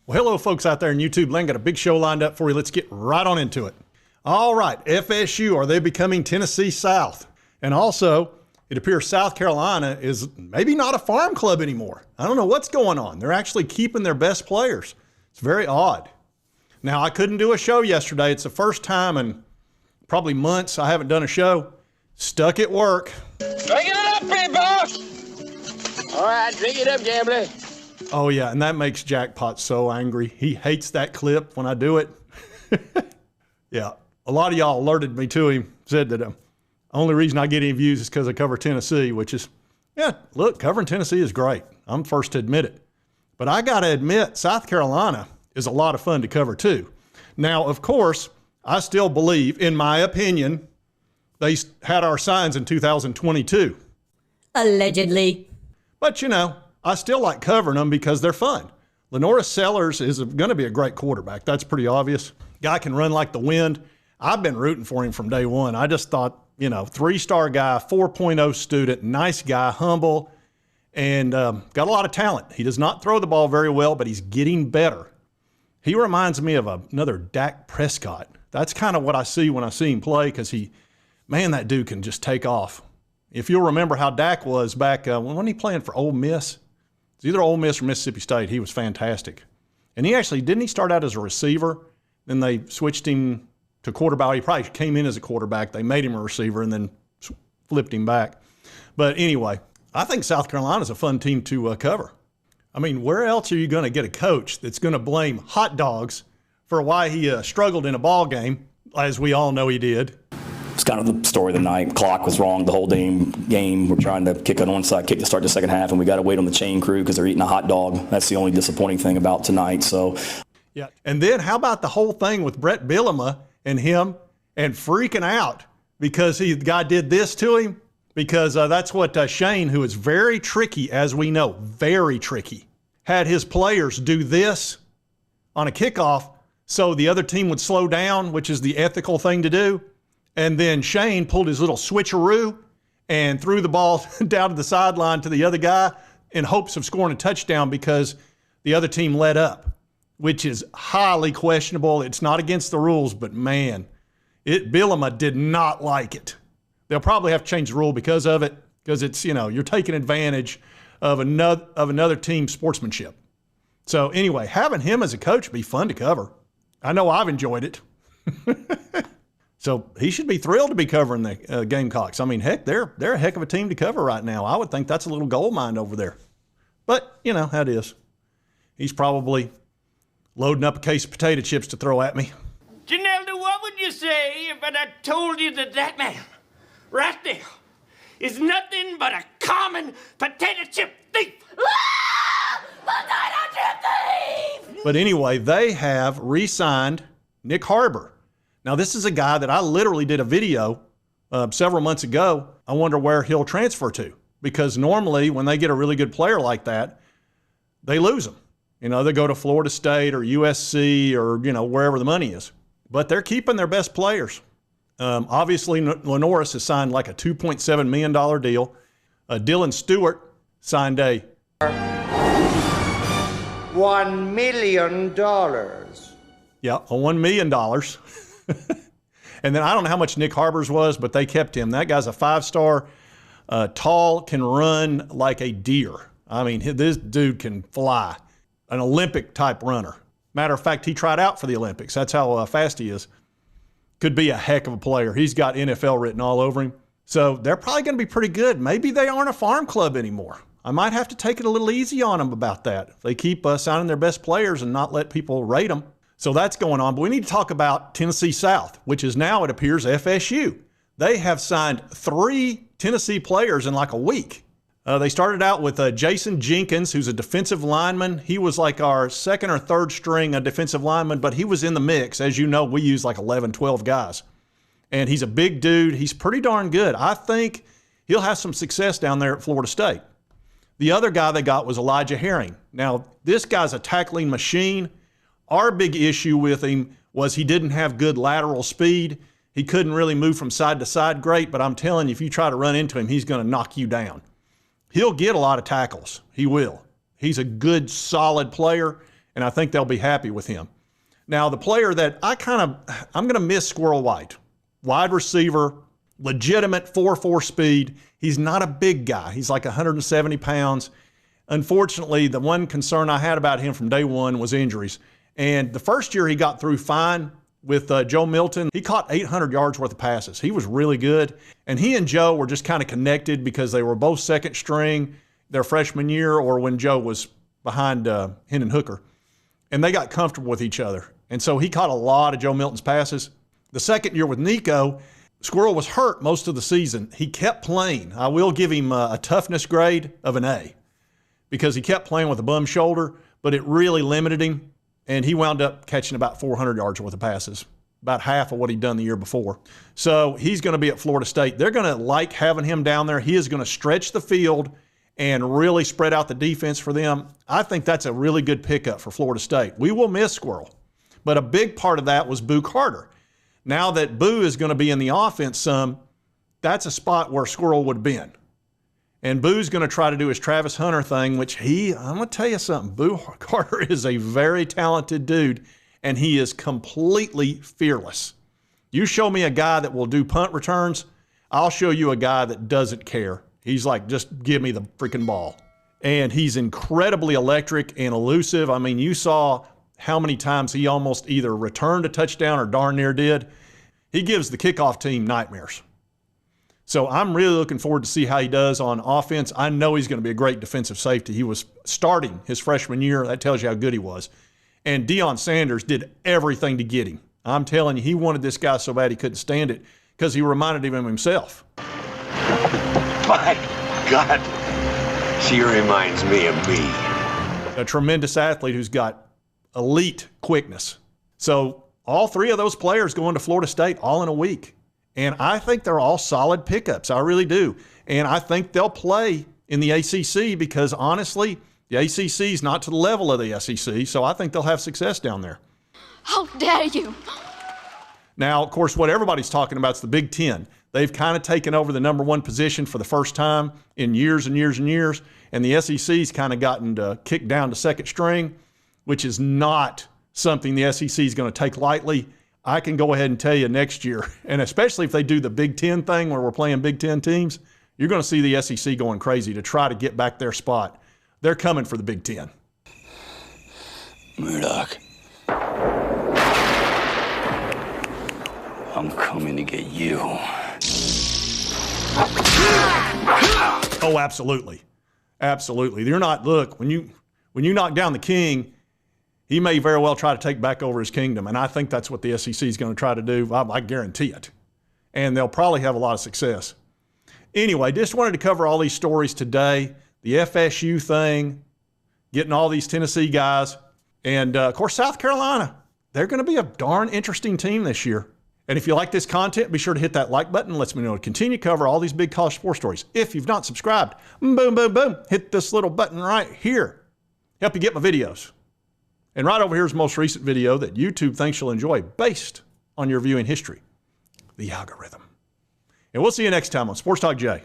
Well, hello, folks out there in YouTube land. Got a big show lined up for you. Let's get right on into it. All right, FSU, are they becoming Tennessee South? And also, it appears South Carolina is maybe not a farm club anymore. I don't know what's going on. They're actually keeping their best players. It's very odd. Now, I couldn't do a show yesterday. It's the first time in probably months I haven't done a show. Stuck at work. Drink it up, big boss! All right, drink it up, gambler. Oh, yeah, and that makes Jackpot so angry. He hates that clip when I do it. Yeah, a lot of y'all alerted me to him, said that the only reason I get any views is because I cover Tennessee, which is, yeah, look, covering Tennessee is great. I'm first to admit it. But I got to admit, South Carolina is a lot of fun to cover too. Now, of course, I still believe, in my opinion, they had our signs in 2022. Allegedly. But, you know, I still like covering them because they're fun. Lenora Sellers is going to be a great quarterback. That's pretty obvious. Guy can run like the wind. I've been rooting for him from day one. I just thought, you know, 3-star guy, 4.0 student, nice guy, humble, and got a lot of talent. He does not throw the ball very well, but he's getting better. He reminds me of another Dak Prescott. That's kind of what I see when I see him play because man, that dude can just take off. If you'll remember how Dak was back when he playing for Ole Miss, it's either Ole Miss or Mississippi State. He was fantastic. And didn't he start out as a receiver? Then they switched him to quarterback. He probably came in as a quarterback. They made him a receiver and then flipped him back. But anyway, I think South Carolina's a fun team to cover. I mean, where else are you going to get a coach that's going to blame hot dogs for why he struggled in a ball game, as we all know he did? It's kind of the story of the night. Clock was wrong the whole game. We're trying to kick an onside kick to start the second half, and we got to wait on the chain crew because they're eating a hot dog. That's the only disappointing thing about tonight. So, yeah. And then how about the whole thing with Brett Bielema and him and freaking out because the guy did this to him? Because that's what Shane, who is very tricky, as we know, very tricky, had his players do this on a kickoff so the other team would slow down, which is the ethical thing to do. And then Shane pulled his little switcheroo and threw the ball down to the sideline to the other guy in hopes of scoring a touchdown because the other team let up, which is highly questionable. It's not against the rules, but man, Bielema did not like it. They'll probably have to change the rule because of it, because it's, you know, you're taking advantage of another team's sportsmanship. So anyway, having him as a coach would be fun to cover. I know I've enjoyed it. So he should be thrilled to be covering the Gamecocks. I mean, heck, they're a heck of a team to cover right now. I would think that's a little gold mine over there. But, you know, how it is. He's probably loading up a case of potato chips to throw at me. Janelda, what would you say if I told you that man right there is nothing but a common potato chip thief? Potato chip thief! But anyway, they have re-signed Nick Harbor. Now, this is a guy that I literally did a video several months ago. I wonder where he'll transfer to, because normally when they get a really good player like that, they lose them. You know, they go to Florida State or USC or, you know, wherever the money is. But they're keeping their best players. Obviously, Lenoris has signed like a $2.7 million deal. Dylan Stewart signed a $1 million. Yeah, a $1 million. And then I don't know how much Nick Harbor's was, but they kept him. That guy's a 5-star, tall, can run like a deer. I mean, this dude can fly. An Olympic-type runner. Matter of fact, he tried out for the Olympics. That's how fast he is. Could be a heck of a player. He's got NFL written all over him. So they're probably going to be pretty good. Maybe they aren't a farm club anymore. I might have to take it a little easy on them about that. If they keep signing their best players and not let people rate them. So that's going on. But we need to talk about Tennessee South, which is now, it appears, FSU. They have signed 3 Tennessee players in like a week. They started out with Jason Jenkins, who's a defensive lineman. He was like our second or third string defensive lineman, but he was in the mix. As you know, we use like 11, 12 guys. And he's a big dude. He's pretty darn good. I think he'll have some success down there at Florida State. The other guy they got was Elijah Herring. Now, this guy's a tackling machine. Our big issue with him was he didn't have good lateral speed. He couldn't really move from side to side great, but I'm telling you, if you try to run into him, he's going to knock you down. He'll get a lot of tackles. He will. He's a good, solid player, and I think they'll be happy with him. Now, the player that I'm going to miss Squirrel White. Wide receiver, legitimate 4.4 speed. He's not a big guy. He's like 170 pounds. Unfortunately, the one concern I had about him from day one was injuries. And the first year he got through fine with Joe Milton. He caught 800 yards worth of passes. He was really good. And he and Joe were just kind of connected because they were both second string their freshman year or when Joe was behind Hendon Hooker. And they got comfortable with each other. And so he caught a lot of Joe Milton's passes. The second year with Nico, Squirrel was hurt most of the season. He kept playing. I will give him a toughness grade of an A because he kept playing with a bum shoulder, but it really limited him. And he wound up catching about 400 yards worth of passes, about half of what he'd done the year before. So he's going to be at Florida State. They're going to like having him down there. He is going to stretch the field and really spread out the defense for them. I think that's a really good pickup for Florida State. We will miss Squirrel, but a big part of that was Boo Carter. Now that Boo is going to be in the offense some, that's a spot where Squirrel would have been. And Boo's going to try to do his Travis Hunter thing, which I'm going to tell you something. Boo Carter is a very talented dude, and he is completely fearless. You show me a guy that will do punt returns, I'll show you a guy that doesn't care. He's like, just give me the freaking ball. And he's incredibly electric and elusive. I mean, you saw how many times he almost either returned a touchdown or darn near did. He gives the kickoff team nightmares. So I'm really looking forward to see how he does on offense. I know he's going to be a great defensive safety. He was starting his freshman year. That tells you how good he was. And Deion Sanders did everything to get him. I'm telling you, he wanted this guy so bad he couldn't stand it because he reminded him of himself. My God, she reminds me of me. A tremendous athlete who's got elite quickness. So all three of those players going to Florida State all in a week. And I think they're all solid pickups. I really do. And I think they'll play in the ACC because, honestly, the ACC is not to the level of the SEC, so I think they'll have success down there. How dare you! Now, of course, what everybody's talking about is the Big Ten. They've kind of taken over the number one position for the first time in years and years and years, and the SEC's kind of gotten kicked down to second string, which is not something the SEC is going to take lightly. I can go ahead and tell you next year, and especially if they do the Big Ten thing where we're playing Big Ten teams, you're going to see the SEC going crazy to try to get back their spot. They're coming for the Big Ten. Murdoch, I'm coming to get you. Oh, absolutely. Absolutely. You're not, look, when you knock down the king, he may very well try to take back over his kingdom, and I think that's what the SEC is going to try to do. I guarantee it. And they'll probably have a lot of success. Anyway, just wanted to cover all these stories today. The FSU thing, getting all these Tennessee guys, and, of course, South Carolina. They're going to be a darn interesting team this year. And if you like this content, be sure to hit that like button. It lets me know to continue to cover all these big college sports stories. If you've not subscribed, boom, boom, boom, hit this little button right here. Help you get my videos. And right over here is the most recent video that YouTube thinks you'll enjoy based on your viewing history, the algorithm. And we'll see you next time on Sports Talk Jay.